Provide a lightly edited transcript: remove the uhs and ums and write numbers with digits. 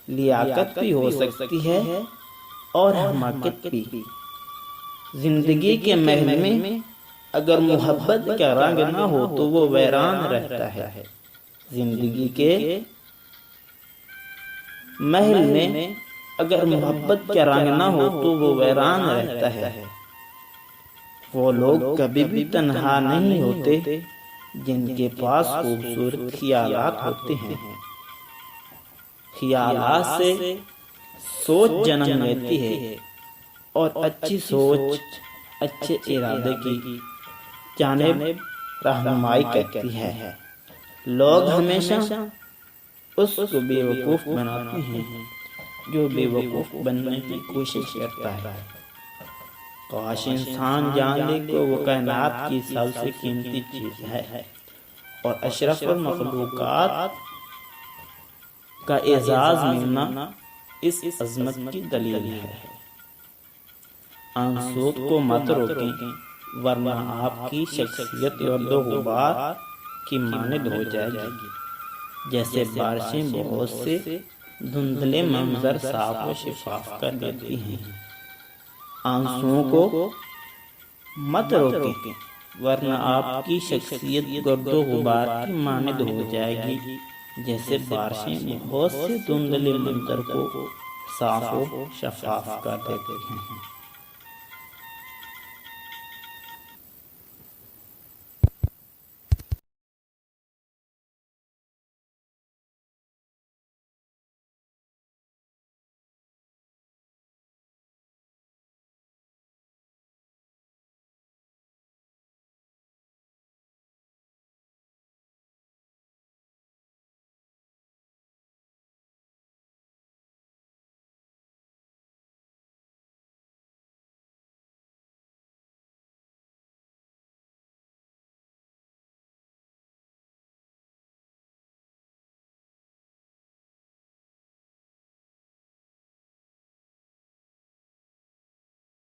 لیاقت بھی ہو سکتی ہے اور حماقت بھی۔ زندگی کے محل میں اگر محبت کا رنگ نہ ہو تو وہ ویران رہتا ہے۔ زندگی کے محل میں اگر محبت کا رنگ نہ ہو تو وہ ویران رہتا ہے۔ وہ لوگ کبھی بھی تنہا نہیں ہوتے جن کے پاس خوبصورت خیالات ہوتے ہیں۔ خیالات سے سوچ جنم لیتی ہے اور اچھی سوچ اچھے ارادے کی جانب رہنمائی کرتی ہے۔ لوگ ہمیشہ اس کو بے وقوف بناتے ہیں جو بے وقوف بننے کی کوشش کرتا ہے۔ کاش انسان جان لے کہ وہ کائنات کی سب سے قیمتی چیز ہے اور اشرف المخلوقات کا اعزاز ملنا اس عظمت کی دلیل ہے۔ آنسوت کو مت روکیں ورنہ آپ کی شخصیت گرد و غبار کی مانند ہو جائے گی۔ جیسے بارشیں بہت سے دھندلے منظر صاف و شفاف کر دیتی ہیں، آنسوؤں کو مت روکیں ورنہ آپ کی شخصیت گرد و غبار کی مانند ہو جائے گی۔ جیسے بارشیں بہت سے دھندلے منظر کو صاف و شفاف کر دیتی ہیں۔